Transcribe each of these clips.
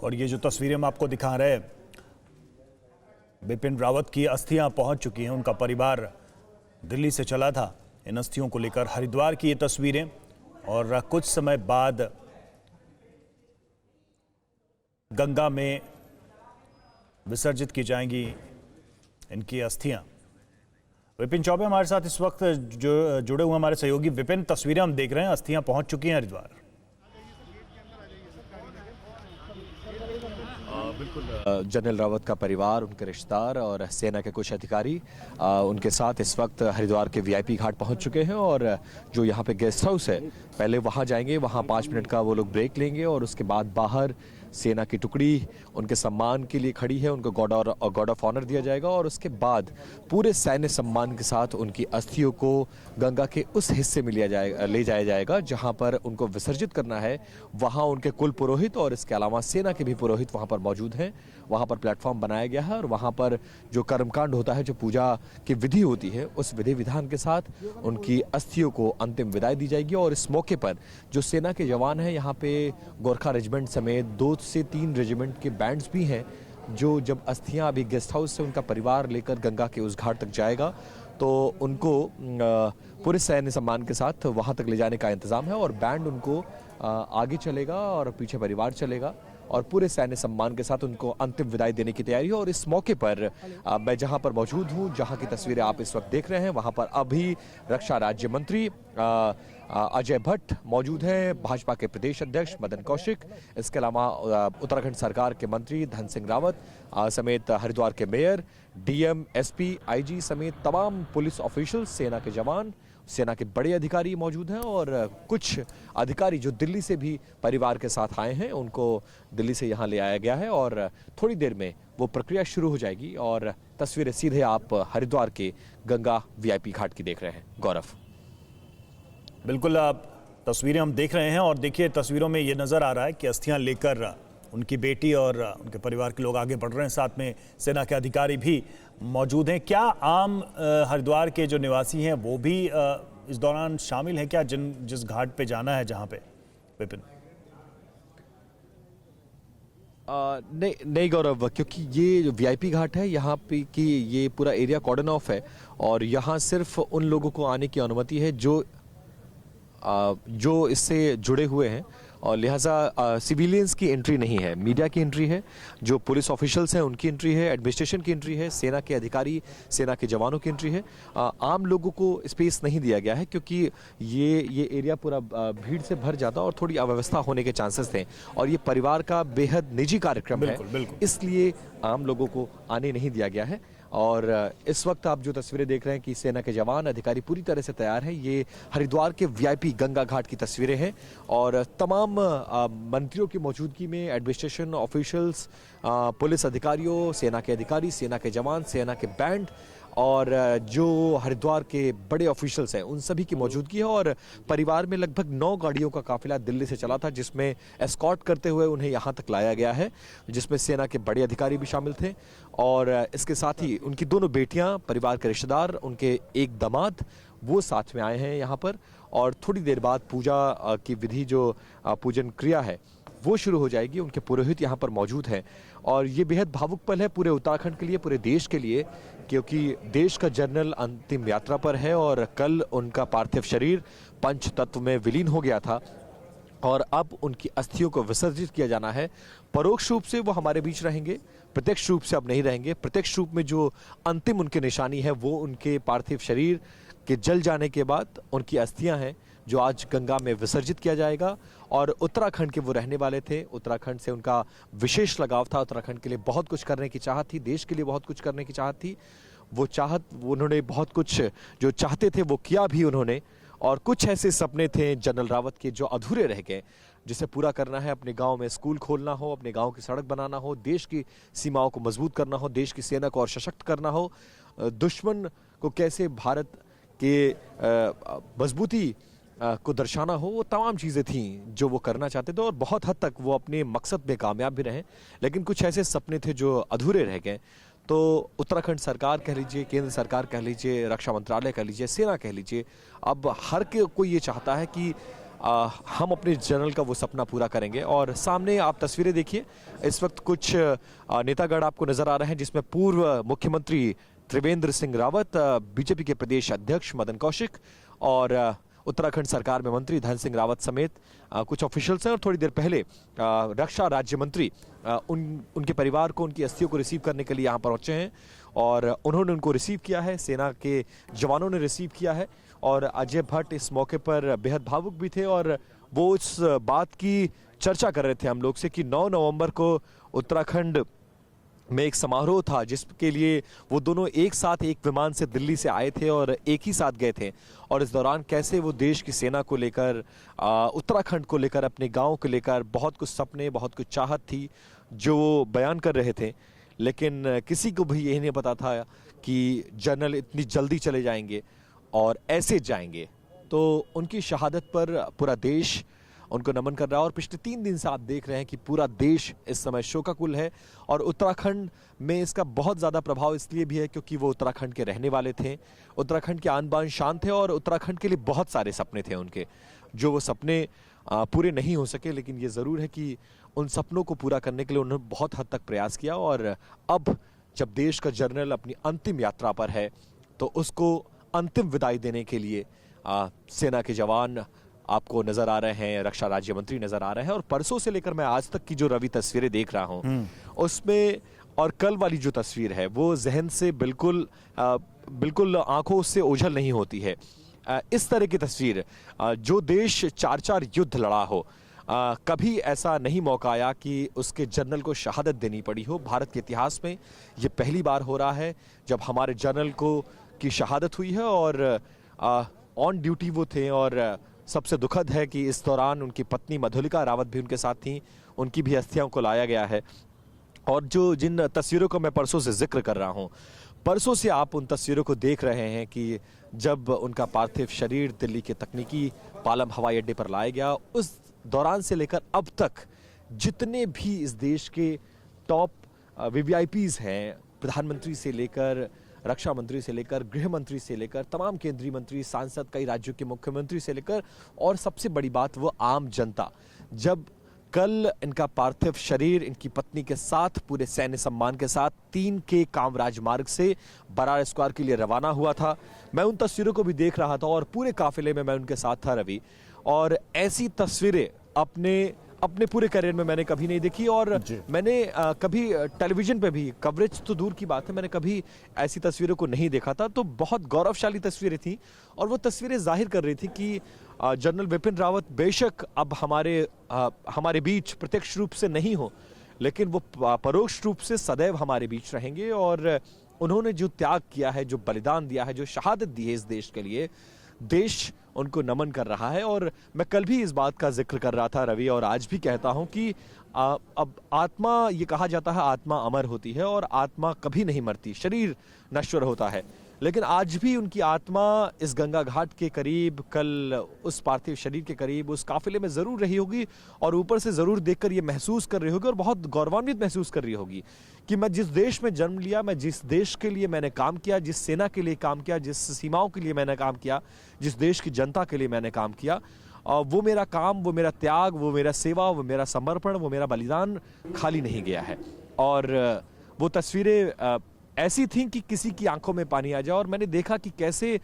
और ये जो तस्वीरें हम आपको दिखा रहे हैं, बिपिन रावत की अस्थियां पहुंच चुकी हैं। उनका परिवार दिल्ली से चला था इन अस्थियों को लेकर। हरिद्वार की ये तस्वीरें, और कुछ समय बाद गंगा में विसर्जित की जाएंगी इनकी अस्थियां। विपिन चौबे हमारे साथ इस वक्त जो जुड़े हुए हमारे सहयोगी। विपिन, तस्वीरें हम देख रहे हैं, अस्थियां पहुंच चुकी हैं हरिद्वार। बिल्कुल, जनरल रावत का परिवार, उनके रिश्तेदार और सेना के कुछ अधिकारी उनके साथ इस वक्त हरिद्वार के वीआईपी घाट पहुंच चुके हैं। और जो यहाँ पे गेस्ट हाउस है, पहले वहाँ जाएंगे, वहाँ 5 मिनट का वो लोग ब्रेक लेंगे और उसके बाद बाहर सेना की टुकड़ी उनके सम्मान के लिए खड़ी है, उनको गॉर्ड ऑफ ऑनर दिया जाएगा और उसके बाद पूरे सैन्य सम्मान के साथ उनकी अस्थियों को गंगा के उस हिस्से में ले जाया जाएगा जहां पर उनको विसर्जित करना है। वहां उनके कुल पुरोहित और इसके अलावा सेना के भी पुरोहित वहां पर मौजूद हैं। वहां पर प्लेटफॉर्म बनाया गया है और वहां पर जो कर्मकांड होता है, जो पूजा की विधि होती है, उस विधि विधान के साथ उनकी अस्थियों को अंतिम विदाई दी जाएगी। और इस मौके पर जो सेना के जवान हैं, यहाँ पे गोरखा रेजिमेंट समेत 2 से 3 रेजिमेंट के बैंड्स भी हैं, जो जब अस्थियां अभी गेस्ट हाउस से उनका परिवार लेकर गंगा के उस घाट तक जाएगा तो उनको पूरे सैन्य सम्मान के साथ वहां तक ले जाने का इंतजाम है। और बैंड उनको आगे चलेगा और पीछे परिवार चलेगा और पूरे सैन्य सम्मान के साथ उनको अंतिम विदाई देने की तैयारी है। और इस मौके पर मैं जहां पर मौजूद हूं, जहां की तस्वीरें आप इस वक्त देख रहे हैं, वहां पर अभी रक्षा राज्य मंत्री अजय भट्ट मौजूद हैं, भाजपा के प्रदेश अध्यक्ष मदन कौशिक, इसके अलावा उत्तराखंड सरकार के मंत्री धन सिंह रावत समेत हरिद्वार के मेयर, डीएम, एसपी, आईजी समेत तमाम पुलिस ऑफिशियल, सेना के जवान, सेना के बड़े अधिकारी मौजूद हैं। और कुछ अधिकारी जो दिल्ली से भी परिवार के साथ आए हैं, उनको दिल्ली से यहाँ ले आया गया है और थोड़ी देर में वो प्रक्रिया शुरू हो जाएगी। और तस्वीरें सीधे आप हरिद्वार के गंगा वीआईपी घाट की देख रहे हैं। गौरव, बिल्कुल, आप तस्वीरें हम देख रहे हैं और देखिए तस्वीरों में ये नज़र आ रहा है कि अस्थियां लेकर उनकी बेटी और उनके परिवार के लोग आगे बढ़ रहे हैं। साथ में सेना के अधिकारी भी मौजूद हैं। क्या आम हरिद्वार के जो निवासी हैं वो भी इस दौरान शामिल हैं क्या, जिस घाट पे जाना है जहां पे? विपिन, नहीं गौरव, क्योंकि ये जो वीआईपी घाट है यहाँ पे कि ये पूरा एरिया कॉर्डन ऑफ है और यहाँ सिर्फ उन लोगों को आने की अनुमति है जो इससे जुड़े हुए हैं और लिहाजा सिविलियंस की एंट्री नहीं है। मीडिया की एंट्री है, जो पुलिस ऑफिशियल्स हैं उनकी एंट्री है, एडमिनिस्ट्रेशन की एंट्री है, सेना के अधिकारी, सेना के जवानों की एंट्री है। आम लोगों को स्पेस नहीं दिया गया है क्योंकि ये एरिया पूरा भीड़ से भर जाता और थोड़ी अव्यवस्था होने के चांसेस थे और ये परिवार का बेहद निजी कार्यक्रम है, इसलिए आम लोगों को आने नहीं दिया गया है। और इस वक्त आप जो तस्वीरें देख रहे हैं कि सेना के जवान, अधिकारी पूरी तरह से तैयार हैं। ये हरिद्वार के वीआईपी गंगा घाट की तस्वीरें हैं और तमाम मंत्रियों की मौजूदगी में एडमिनिस्ट्रेशन ऑफिशियल्स, पुलिस अधिकारियों, सेना के अधिकारी, सेना के जवान, सेना के बैंड और जो हरिद्वार के बड़े ऑफिशियल्स हैं उन सभी की मौजूदगी है। और परिवार में लगभग 9 गाड़ियों का काफिला दिल्ली से चला था, जिसमें एस्कॉर्ट करते हुए उन्हें यहाँ तक लाया गया है, जिसमें सेना के बड़े अधिकारी भी शामिल थे और इसके साथ ही उनकी दोनों बेटियां, परिवार के रिश्तेदार, उनके एक दामाद, वो साथ में आए हैं यहाँ पर। और थोड़ी देर बाद पूजा की विधि, जो पूजन क्रिया है, वो शुरू हो जाएगी। उनके पुरोहित यहाँ पर मौजूद हैं और ये बेहद भावुक पल है पूरे उत्तराखंड के लिए, पूरे देश के लिए, क्योंकि देश का जनरल अंतिम यात्रा पर है और कल उनका पार्थिव शरीर पंच तत्व में विलीन हो गया था और अब उनकी अस्थियों को विसर्जित किया जाना है। परोक्ष रूप से वो हमारे बीच रहेंगे, प्रत्यक्ष रूप से अब नहीं रहेंगे। प्रत्यक्ष रूप में जो अंतिम उनकी निशानी है वो उनके पार्थिव शरीर के जल जाने के बाद उनकी अस्थियां हैं जो आज गंगा में विसर्जित किया जाएगा। और उत्तराखंड के वो रहने वाले थे, उत्तराखंड से उनका विशेष लगाव था, उत्तराखंड के लिए बहुत कुछ करने की चाहत थी, देश के लिए बहुत कुछ करने की चाहत थी। वो चाहत, उन्होंने बहुत कुछ जो चाहते थे वो किया भी उन्होंने। और कुछ ऐसे सपने थे जनरल रावत के जो अधूरे रह गए, जिसे पूरा करना है। अपने गांव में स्कूल खोलना हो, अपने गांव की सड़क बनाना हो, देश की सीमाओं को मजबूत करना हो, देश की सेना को और सशक्त करना हो, दुश्मन को कैसे भारत के मजबूती को दर्शाना हो, वो तमाम चीज़ें थीं जो वो करना चाहते थे और बहुत हद तक वो अपने मकसद में कामयाब भी रहे। लेकिन कुछ ऐसे सपने थे जो अधूरे रह गए। तो उत्तराखंड सरकार कह लीजिए, केंद्र सरकार कह लीजिए, रक्षा मंत्रालय कह लीजिए, सेना कह लीजिए, अब हर कोई ये चाहता है कि हम अपने जनरल का वो सपना पूरा करेंगे। और सामने आप तस्वीरें देखिए, इस वक्त कुछ नेतागण आपको नजर आ रहे हैं, जिसमें पूर्व मुख्यमंत्री त्रिवेंद्र सिंह रावत, बीजेपी के प्रदेश अध्यक्ष मदन कौशिक और उत्तराखंड सरकार में मंत्री धन सिंह रावत समेत कुछ ऑफिशियल्स हैं। और थोड़ी देर पहले रक्षा राज्य मंत्री उनके परिवार को, उनकी अस्थियों को रिसीव करने के लिए यहाँ पर पहुंचे हैं और उन्होंने उनको रिसीव किया है, सेना के जवानों ने रिसीव किया है। और अजय भट्ट इस मौके पर बेहद भावुक भी थे और वो इस बात की चर्चा कर रहे थे हम लोग से कि 9 नवंबर को उत्तराखंड में एक समारोह था जिसके लिए वो दोनों एक साथ एक विमान से दिल्ली से आए थे और एक ही साथ गए थे। और इस दौरान कैसे वो देश की सेना को लेकर, उत्तराखंड को लेकर, अपने गांव को लेकर बहुत कुछ सपने, बहुत कुछ चाहत थी जो वो बयान कर रहे थे। लेकिन किसी को भी यही नहीं पता था कि जनरल इतनी जल्दी चले जाएंगे और ऐसे जाएंगे। तो उनकी शहादत पर पूरा देश उनको नमन कर रहा है और पिछले 3 दिन से आप देख रहे हैं कि पूरा देश इस समय शोकाकुल है। और उत्तराखंड में इसका बहुत ज़्यादा प्रभाव इसलिए भी है क्योंकि वो उत्तराखंड के रहने वाले थे, उत्तराखंड के आन बान शान थे और उत्तराखंड के लिए बहुत सारे सपने थे उनके, जो वो सपने पूरे नहीं हो सके। लेकिन ये ज़रूर है कि उन सपनों को पूरा करने के लिए उन्होंने बहुत हद तक प्रयास किया। और अब जब देश का जर्नल अपनी अंतिम यात्रा पर है तो उसको अंतिम विदाई देने के लिए सेना के जवान आपको नजर आ रहे हैं, रक्षा राज्य मंत्री नजर आ रहे हैं। और परसों से लेकर मैं आज तक की जो रवि तस्वीरें देख रहा हूं उसमें, और कल वाली जो तस्वीर है वो जहन से बिल्कुल आंखों से ओझल नहीं होती है। इस तरह की तस्वीर, जो देश 4-4 युद्ध लड़ा हो, कभी ऐसा नहीं मौका आया कि उसके जनरल को शहादत देनी पड़ी हो। भारत के इतिहास में ये पहली बार हो रहा है जब हमारे जनरल की शहादत हुई है और ऑन ड्यूटी वो थे। और सबसे दुखद है कि इस दौरान उनकी पत्नी मधुलिका रावत भी उनके साथ थी, उनकी भी अस्थियों को लाया गया है। और जिन तस्वीरों को मैं परसों से जिक्र कर रहा हूं, परसों से आप उन तस्वीरों को देख रहे हैं कि जब उनका पार्थिव शरीर दिल्ली के तकनीकी पालम हवाई अड्डे पर लाया गया, उस दौरान से लेकर अब तक जितने भी इस देश के टॉप वीवीआईपीज हैं, प्रधानमंत्री से लेकर, रक्षा मंत्री से लेकर, गृह मंत्री से लेकर, तमाम केंद्रीय मंत्री, सांसद, कई राज्यों के मुख्यमंत्री से लेकर, और सबसे बड़ी बात वो आम जनता, जब कल इनका पार्थिव शरीर इनकी पत्नी के साथ पूरे सैन्य सम्मान के साथ 3 के कामराज मार्ग से बरार स्क्वायर के लिए रवाना हुआ था, मैं उन तस्वीरों को भी देख रहा था और पूरे काफिले में मैं उनके साथ था रवि। और ऐसी तस्वीरें अपने पूरे करियर में मैंने कभी नहीं देखी। और मैंने कभी टेलीविजन पे भी, कवरेज तो दूर की बात है, मैंने कभी ऐसी तस्वीरों को नहीं देखा था। तो बहुत गौरवशाली तस्वीरें थी और वो तस्वीरें जाहिर कर रही थी कि जनरल विपिन रावत बेशक अब हमारे बीच प्रत्यक्ष रूप से नहीं हो, लेकिन वो परोक्ष रूप से सदैव हमारे बीच रहेंगे। और उन्होंने जो त्याग किया है, जो बलिदान दिया है, जो शहादत दी है इस देश के लिए, देश उनको नमन कर रहा है। और मैं कल भी इस बात का जिक्र कर रहा था रवि, और आज भी कहता हूं कि अब आत्मा, ये कहा जाता है आत्मा अमर होती है और आत्मा कभी नहीं मरती, शरीर नश्वर होता है, लेकिन आज भी उनकी आत्मा इस गंगा घाट के करीब, कल उस पार्थिव शरीर के करीब, उस काफिले में जरूर रही होगी और ऊपर से जरूर देखकर ये महसूस कर रही होगी और बहुत गौरवान्वित महसूस कर रही होगी कि मैं जिस देश में जन्म लिया, मैं जिस देश के लिए मैंने काम किया, जिस सेना के लिए काम किया, जिस सीमाओं के लिए मैंने काम किया, जिस देश की जनता के लिए मैंने काम किया, वो मेरा काम, वो मेरा त्याग, वो मेरा सेवा, वो मेरा समर्पण, वो मेरा बलिदान खाली नहीं गया है। और वो तस्वीरें ऐसी थी कि किसी की आंखों में पानी आ जाए। और मैंने देखा कि कैसे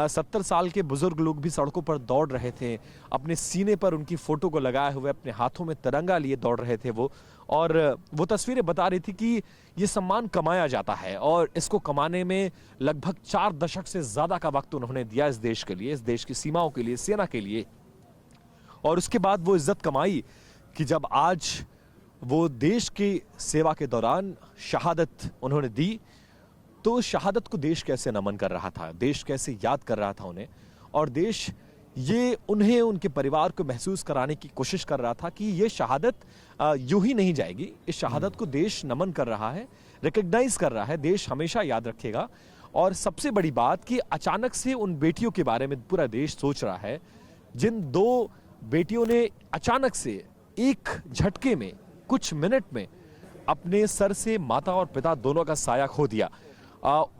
70 साल के बुजुर्ग लोग भी सड़कों पर दौड़ रहे थे, अपने सीने पर उनकी फोटो को लगाए हुए, अपने हाथों में तिरंगा लिए दौड़ रहे थे वो। और वो तस्वीरें बता रही थी कि ये सम्मान कमाया जाता है और इसको कमाने में लगभग 4 दशक से ज्यादा का वक्त उन्होंने दिया इस देश के लिए, इस देश की सीमाओं के लिए, सेना के लिए। और उसके बाद वो इज्जत कमाई कि जब आज वो देश की सेवा के दौरान शहादत उन्होंने दी, तो शहादत को देश कैसे नमन कर रहा था, देश कैसे याद कर रहा था उन्हें, और देश ये उन्हें, उनके परिवार को महसूस कराने की कोशिश कर रहा था कि ये शहादत यूं ही नहीं जाएगी, इस शहादत को देश नमन कर रहा है, रिकॉग्नाइज कर रहा है, देश हमेशा याद रखेगा। और सबसे बड़ी बात कि अचानक से उन बेटियों के बारे में पूरा देश सोच रहा है, जिन 2 बेटियों ने अचानक से एक झटके में, कुछ मिनट में अपने सर से माता और पिता दोनों का साया खो दिया।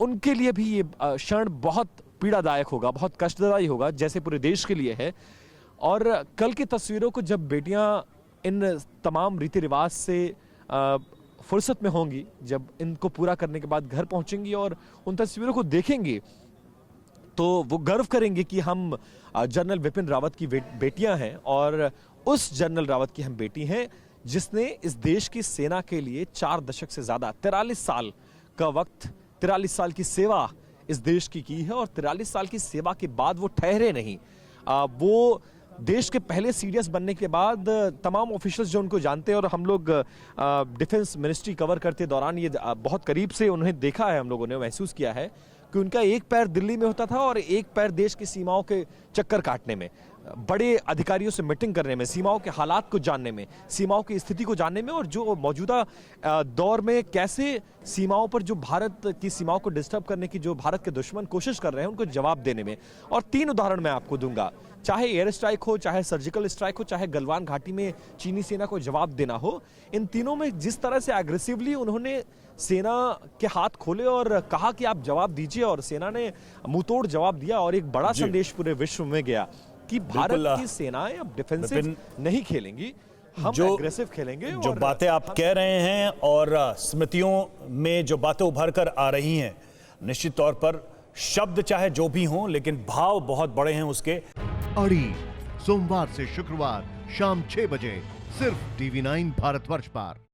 उनके लिए भी ये क्षण बहुत पीड़ादायक होगा, बहुत कष्टदायी होगा, जैसे पूरे देश के लिए है। और कल की तस्वीरों को जब बेटियां इन तमाम रीति रिवाज से फुर्सत में होंगी, जब इनको पूरा करने के बाद घर पहुंचेंगी और उन तस्वीरों को देखेंगी, तो वो गर्व करेंगे कि हम जनरल विपिन रावत की बेटियां हैं और उस जनरल रावत की हम बेटी हैं जिसने इस देश की सेना के लिए 4 दशक से ज्यादा 43 साल का वक्त, 43 साल की सेवा इस देश की है। और 43 साल की सेवा के बाद वो ठहरे नहीं। वो देश के पहले सीडीएस बनने के बाद तमाम ऑफिशियल्स जो उनको जानते हैं, और हम लोग डिफेंस मिनिस्ट्री कवर करते दौरान ये बहुत करीब से उन्हें देखा है, हम लोगों ने महसूस किया है कि उनका एक पैर दिल्ली में होता था और एक पैर देश की सीमाओं के चक्कर काटने में, बड़े अधिकारियों से मीटिंग करने में, सीमाओं के हालात को जानने में, सीमाओं की स्थिति को जानने में, और जो मौजूदा दौर में कैसे सीमाओं पर जो भारत की सीमाओं को डिस्टर्ब करने की जो भारत के दुश्मन कोशिश कर रहे हैं उनको जवाब देने में। और 3 उदाहरण मैं आपको दूंगा, चाहे एयर स्ट्राइक हो, चाहे सर्जिकल स्ट्राइक हो, चाहे गलवान घाटी में चीनी सेना को जवाब देना हो, इन तीनों में जिस तरह से एग्रेसिवली उन्होंने सेना के हाथ खोले और कहा कि आप जवाब दीजिए, और सेना ने मुंहतोड़ जवाब दिया और एक बड़ा संदेश पूरे विश्व में गया कि भारत की सेनाएं अब डिफेंसिव नहीं खेलेंगी, हम एग्रेसिव खेलेंगे। जो बातें आप कह रहे हैं और स्मृतियों में जो बातें उभर कर आ रही हैं, निश्चित तौर पर शब्द चाहे जो भी हों, लेकिन भाव बहुत बड़े हैं उसके। अड़ी सोमवार से शुक्रवार शाम 6 बजे सिर्फ TV9 भारतवर्ष पर।